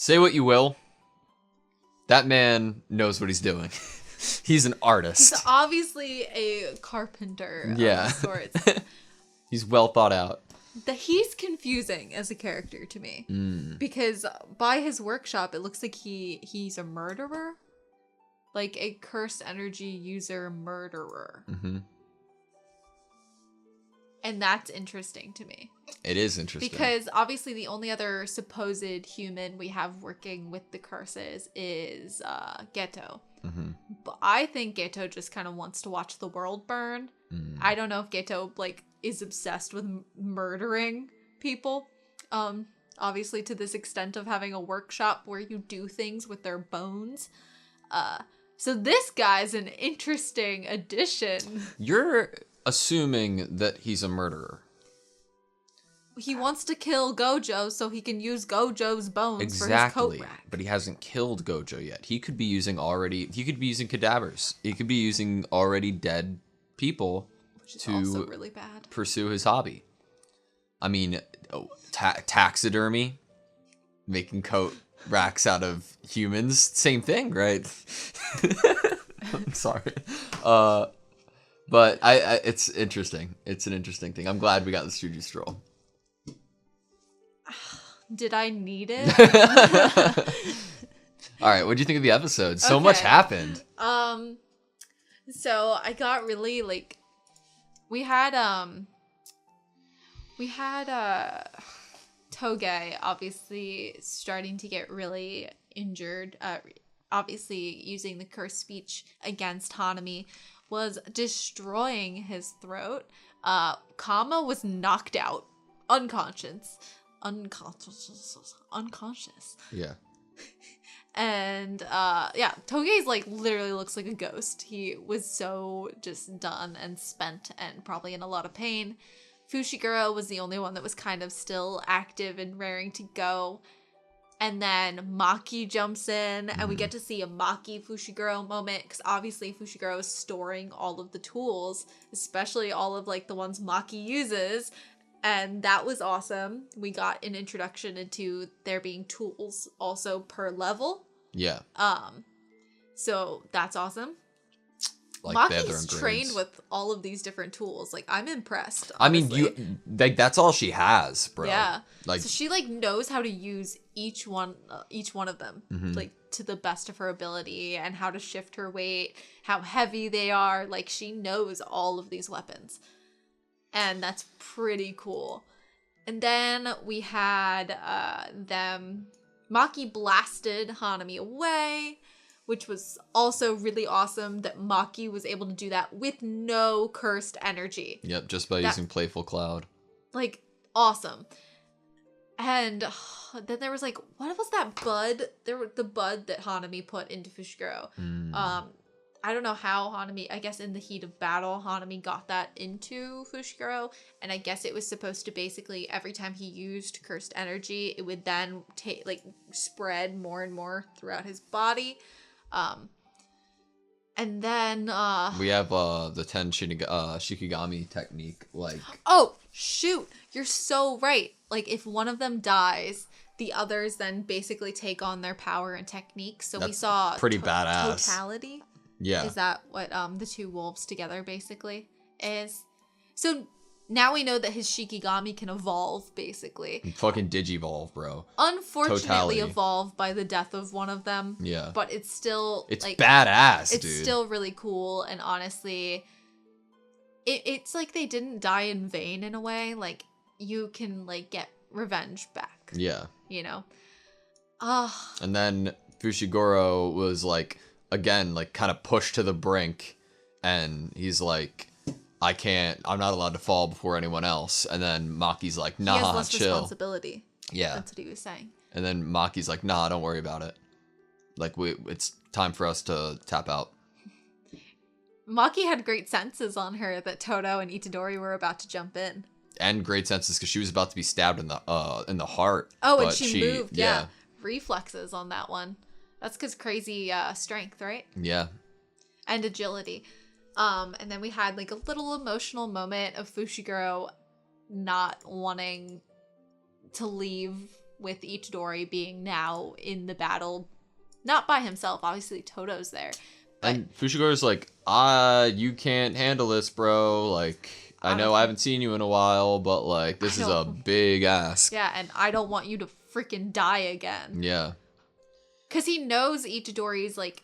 Say what you will. That man knows what he's doing. He's an artist. He's obviously a carpenter of sorts. He's well thought out. He's confusing as a character to me. Because by his workshop, it looks like he's a murderer. Like a cursed energy user murderer. Mm-hmm. And that's interesting to me. It is interesting. Because obviously the only other supposed human we have working with the curses is Geto. Mm-hmm. But I think Geto just kind of wants to watch the world burn. I don't know if Geto is obsessed with murdering people. Obviously to this extent of having a workshop where you do things with their bones. So this guy's an interesting addition. You're assuming that he's a murderer. He wants to kill Gojo so he can use Gojo's bones for his coat rack. But he hasn't killed Gojo yet. He could be using cadavers. He could be using already dead people to also really bad. Pursue his hobby. I mean, taxidermy, making coat racks out of humans, same thing, right? I'm sorry. But it's interesting. It's an interesting thing. I'm glad we got this Juju stroll. Did I need it? All right, what do you think of the episode? So much happened. So I got really we had Toge obviously starting to get really injured. Obviously using the cursed speech against Hanami was destroying his throat. Kama was knocked out, unconscious. Yeah. And Toge's literally looks like a ghost. He was so just done and spent and probably in a lot of pain. Fushiguro was the only one that was kind of still active and raring to go. And then Maki jumps in and we get to see a Maki Fushiguro moment because obviously Fushiguro is storing all of the tools, especially all of the ones Maki uses. And that was awesome. We got an introduction into there being tools also per level. Yeah. So that's awesome. Maki's trained with all of these different tools. I'm impressed. Honestly. I mean, that's all she has, bro. Yeah. So she knows how to use each one of them, to the best of her ability, and how to shift her weight, how heavy they are. She knows all of these weapons. And that's pretty cool. And then we had Maki blasted Hanami away, which was also really awesome that Maki was able to do that with no cursed energy. Yep, just by using Playful Cloud. Awesome. And then there was what was that bud? The bud that Hanami put into Fushiguro. I don't know how Hanami, I guess in the heat of battle, Hanami got that into Fushiguro. And I guess it was supposed to basically, every time he used cursed energy, it would then spread more and more throughout his body. And then we have the 10 Shikigami technique. Oh, shoot. You're so right. If one of them dies, the others then basically take on their power and technique. So we saw pretty badass. Totality. Yeah. Is that what the two wolves together basically is? So now we know that his Shikigami can evolve, basically. Fucking digivolve, bro. Unfortunately Totality. Evolve by the death of one of them. Yeah. But it's still... It's badass, dude. It's still really cool, and honestly, it's they didn't die in vain in a way. You can, get revenge back. Yeah. You know? And then Fushiguro was, again, kind of pushed to the brink, and he's I'm not allowed to fall before anyone else. And then Maki's nah, chill. He has less responsibility. Yeah. That's what he was saying. And then Maki's nah, don't worry about it. It's time for us to tap out. Maki had great senses on her that Todo and Itadori were about to jump in. And great senses because she was about to be stabbed in the heart. Oh, and she moved, yeah. Reflexes on that one. That's because crazy strength, right? Yeah. And agility. And then we had a little emotional moment of Fushiguro not wanting to leave with Itadori being now in the battle, not by himself. Obviously, Todo's there. But And Fushigoro's like, you can't handle this, bro. Like, I know I haven't seen you in a while, but like, this is a big ask. yeah, and I don't want you to freaking die again. Yeah. Because he knows Itadori's, like,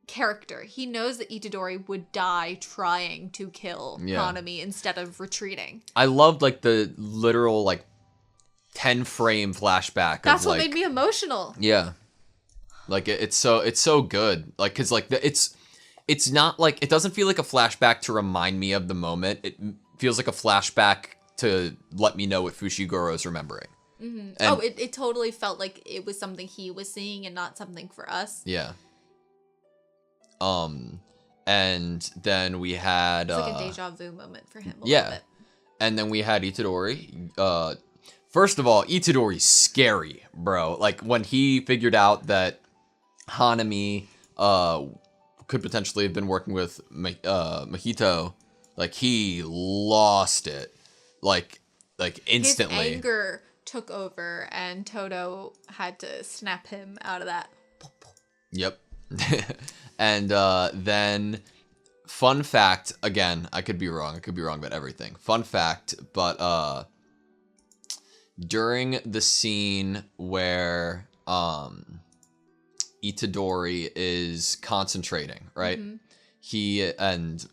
character. He knows that Itadori would die trying to kill Hanami instead of retreating. I loved, like, the literal, like, 10-frame flashback. That's of, what like, made me emotional. Yeah. Like, it's so good. Like, because, like, it's not, like, it doesn't feel like a flashback to remind me of the moment. It feels like a flashback to let me know what Fushigoro's remembering. Mm-hmm. And it totally felt like it was something he was seeing and not something for us. Yeah. And then we had... It's like a deja vu moment for him a yeah. little bit. And then we had Itadori. First of all, Itadori's scary, bro. Like, when he figured out that Hanami could potentially have been working with Mahito, like, he lost it. Like instantly. His anger took over, and Todo had to snap him out of that. Yep. And then, fun fact, again, I could be wrong about everything. Fun fact, but during the scene where Itadori is concentrating, right? Mm-hmm. He and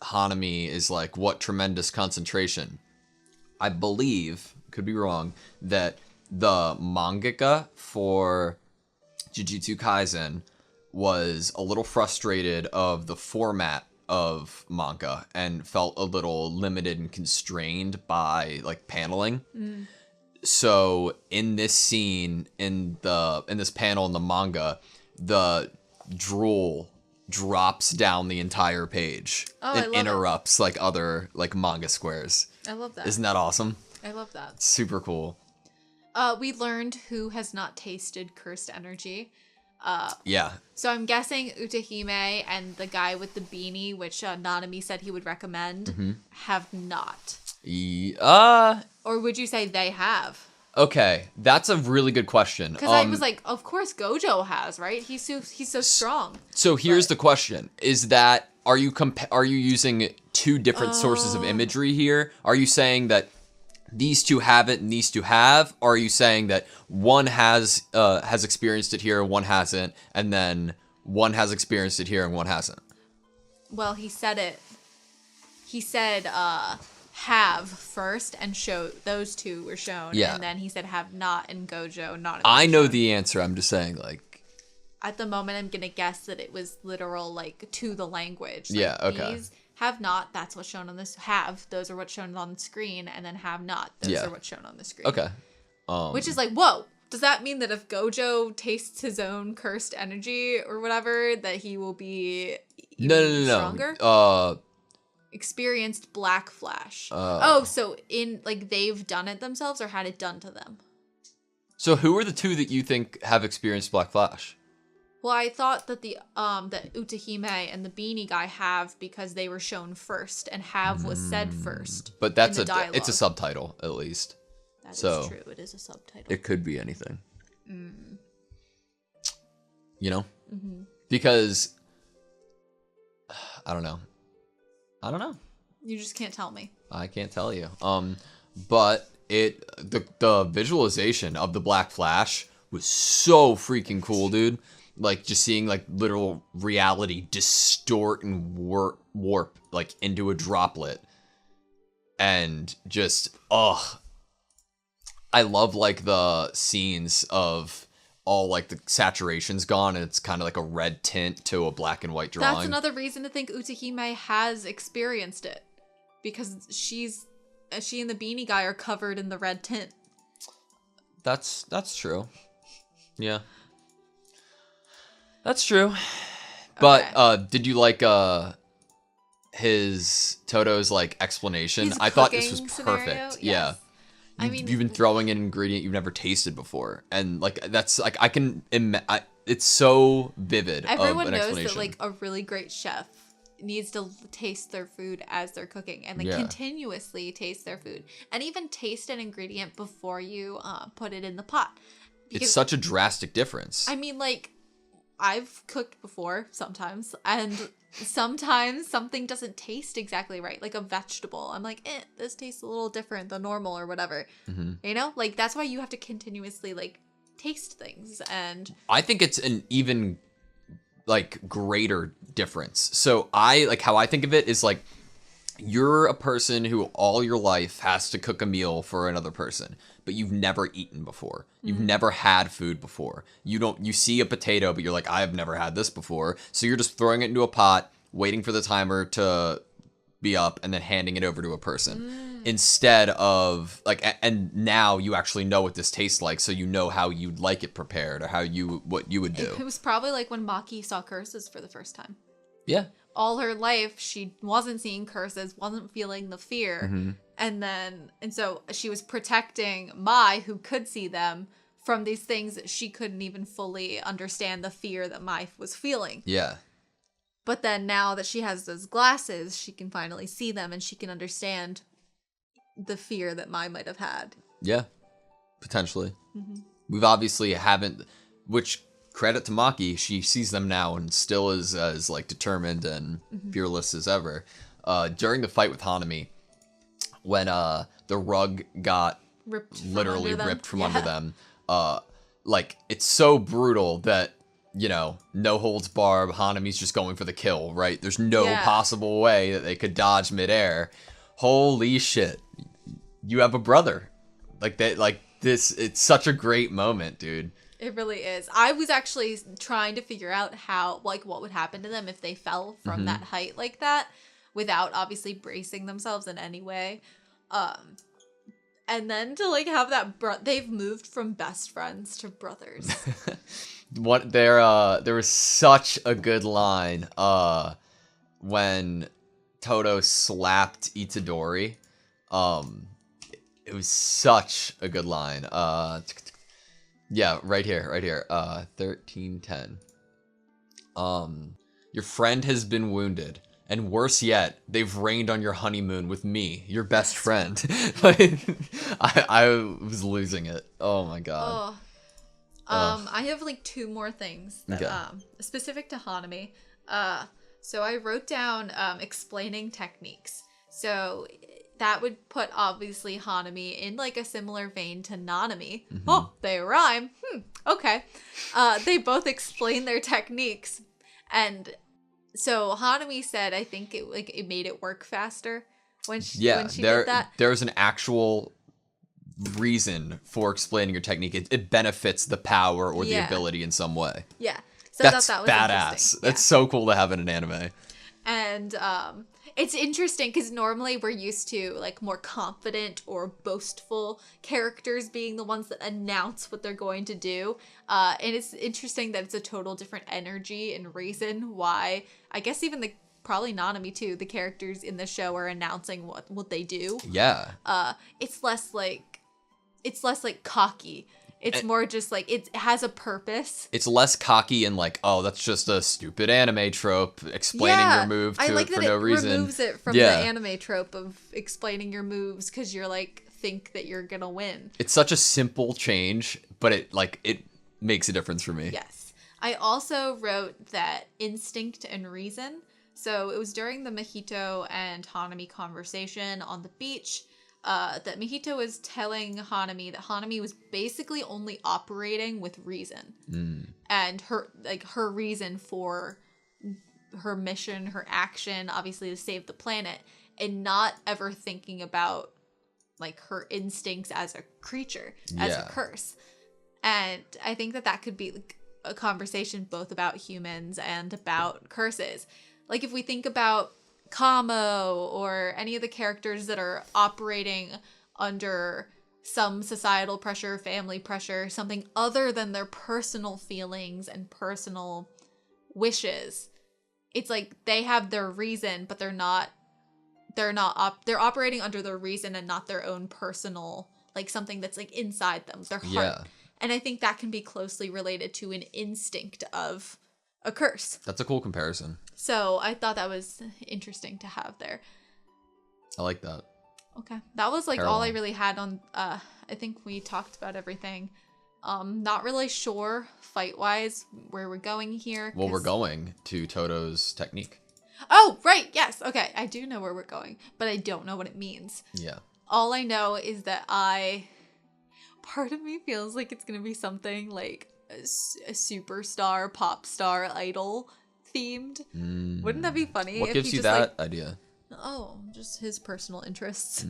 Hanami is like, what tremendous concentration. I believe, could be wrong, that the mangaka for Jujutsu Kaisen was a little frustrated of the format of manga and felt a little limited and constrained by, like, paneling. Mm. So in this scene, in this panel in the manga, the drool drops down the entire page and interrupts like other like manga squares. I love that. Isn't that awesome? I love that. Super cool. We learned who has not tasted cursed energy. Yeah. So I'm guessing Utahime and the guy with the beanie, which Nanami said he would recommend, have not. Or would you say they have? Okay, that's a really good question. Because I was like, of course Gojo has, right? He's so strong. So here's the question: is that are you using two different sources of imagery here? Are you saying that these two have it and these two have? Or are you saying that one has experienced it here and one hasn't, and then one has experienced it here and one hasn't? Well, he said it. He said have first and show those two were shown. Yeah. And then he said have not and Gojo not. I know the answer. I'm just saying, like, at the moment I'm gonna guess that it was literal, like, to the language. Like, yeah. Okay. These have not, that's what's shown on this. Have, those are what's shown on the screen, and then have not, those are what's shown on the screen. Okay. Which is like, whoa. Does that mean that if Gojo tastes his own cursed energy or whatever, that he will be even stronger? No. Experienced Black Flash. So in, like, they've done it themselves or had it done to them? So who are the two that you think have experienced Black Flash? Well, I thought that that Utahime and the beanie guy have, because they were shown first, and have was said first. But that's it's a subtitle, at least. That is true. It is a subtitle. It could be anything. You know? Mm-hmm. Because I don't know. You just can't tell me. I can't tell you. But the visualization of the Black Flash was so freaking cool, dude. Like, just seeing, like, literal reality distort and warp like, into a droplet. And just, I love, like, the scenes of all, like, the saturation's gone and it's kind of like a red tint to a black and white drawing. That's another reason to think Utahime has experienced it. Because she and the beanie guy are covered in the red tint. That's true. Yeah. That's true. But okay. Did you like Todo's like explanation? I thought this was perfect. Yes. Yeah. I mean, you've been throwing in an ingredient you've never tasted before, and like that's like I can it's so vivid. Everyone knows that like a really great chef needs to taste their food as they're cooking and like continuously taste their food and even taste an ingredient before you put it in the pot. Because, it's such a drastic difference. I mean, like, I've cooked before sometimes, and sometimes something doesn't taste exactly right, like a vegetable. I'm like, this tastes a little different than normal or whatever. You know, like that's why you have to continuously like taste things. And I think it's an even like greater difference. So I like how I think of it is like you're a person who all your life has to cook a meal for another person, but you've never eaten before. You've never had food before. You see a potato, but you're like, I've never had this before. So you're just throwing it into a pot, waiting for the timer to be up, and then handing it over to a person. Instead of like, and now you actually know what this tastes like, so you know how you'd like it prepared or what you would do. It was probably like when Maki saw curses for the first time. Yeah. All her life, she wasn't seeing curses, wasn't feeling the fear. And so she was protecting Mai, who could see them, from these things that she couldn't even fully understand the fear that Mai was feeling. Yeah. But then now that she has those glasses, she can finally see them and she can understand the fear that Mai might have had. Yeah. Potentially. We've obviously haven't, which credit to Maki, she sees them now and still is as like determined and fearless as ever. During the fight with Hanami, when the rug got ripped from under them, like it's so brutal that, you know, no holds barred, Hanami's just going for the kill, right? There's no possible way that they could dodge midair. Holy shit. You have a brother. Like that, like this, it's such a great moment, dude. It really is. I was actually trying to figure out how, like, what would happen to them if they fell from that height like that without obviously bracing themselves in any way. And then to, like, have that, they've moved from best friends to brothers. There was such a good line when Toto slapped Itadori. It was such a good line. Yeah, right here. 1310. Your friend has been wounded, and worse yet, they've rained on your honeymoon with me, your best friend. Like, I was losing it. Oh my god. I have like two more things that, specific to Hanami. So I wrote down explaining techniques. So that would put obviously Hanami in like a similar vein to Nanami. Oh, they rhyme. Okay. They both explain their techniques, and so Hanami said, I think it made it work faster when she did that. There's an actual reason for explaining your technique. It benefits the power or the ability in some way. Yeah. So that's that was badass. That's so cool to have in an anime. And it's interesting because normally we're used to like more confident or boastful characters being the ones that announce what they're going to do. And it's interesting that it's a total different energy and reason why, I guess even probably Nanami too, the characters in the show are announcing what they do. Yeah. It's less like cocky. It's more just like it has a purpose. It's less cocky and like, oh, that's just a stupid anime trope explaining your move for no reason. It removes it from the anime trope of explaining your moves because you're like think that you're gonna win. It's such a simple change, but it makes a difference for me. Yes. I also wrote that instinct and reason. So it was during the Mihito and Hanami conversation on the beach. That Mihito was telling Hanami that Hanami was basically only operating with reason. And her reason for her mission, her action, obviously to save the planet, and not ever thinking about like her instincts as a creature, as a curse. And I think that could be like a conversation both about humans and about curses. Like if we think about Kamo or any of the characters that are operating under some societal pressure, family pressure, something other than their personal feelings and personal wishes. It's like they have their reason, but they're operating under their reason and not their own personal, like something that's like inside them, their heart. And I think that can be closely related to an instinct of a curse. That's a cool comparison. So I thought that was interesting to have there. I like that. Okay. That was like Parallel. all I really had on, I think we talked about everything. Not really sure fight-wise where we're going here. Well, we're going to Toto's technique. Oh, right. Yes. Okay. I do know where we're going, but I don't know what it means. Yeah. All I know is that part of me feels like it's going to be something like a superstar, pop star, idol themed. Wouldn't that be funny? What if gives he you just, that like, idea? Oh, just his personal interests.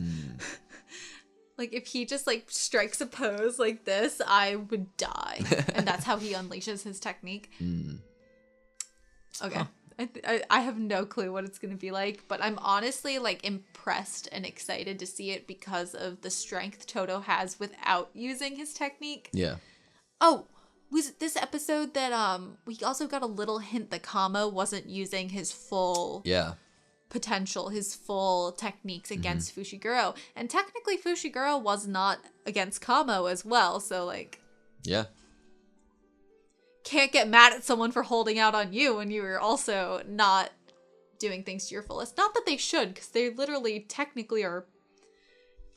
Like, if he just, like, strikes a pose like this, I would die. And that's how he unleashes his technique. Okay. Huh. I have no clue what it's going to be like, but I'm honestly, like, impressed and excited to see it because of the strength Toto has without using his technique. Yeah. Oh, was it this episode that, we also got a little hint that Kamo wasn't using his full... Yeah. potential, his full techniques against Fushiguro. And technically Fushiguro was not against Kamo as well, so like... Yeah. Can't get mad at someone for holding out on you when you were also not doing things to your fullest. Not that they should, because they literally technically are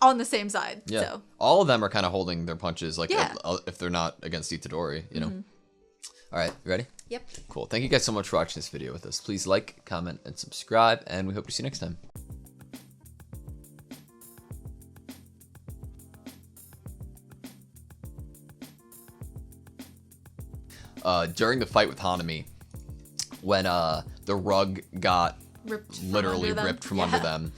on the same side. Yeah. So. All of them are kind of holding their punches, like Yeah. if they're not against Itadori, you know? All right, you ready? Yep. Cool. Thank you guys so much for watching this video with us. Please like, comment, and subscribe, and we hope to see you next time. During the fight with Hanami, when the rug got literally ripped from under them,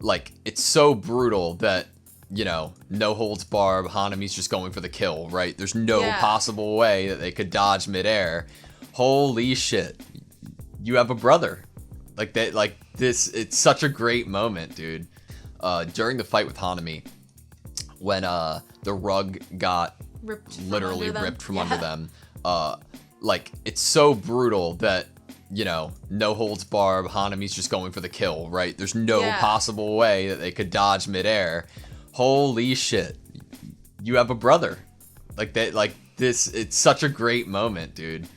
like, it's so brutal that, you know, no holds barred, Hanami's just going for the kill, right? There's no possible way that they could dodge midair. Holy shit. You have a brother. Like, that, like, this, it's such a great moment, dude. During the fight with Hanami, when the rug got literally ripped from under them, like, it's so brutal that, you know, no holds barred, Hanami's just going for the kill, right? There's no possible way that they could dodge midair. Holy shit. You have a brother. Like, that, like, this, it's such a great moment, dude.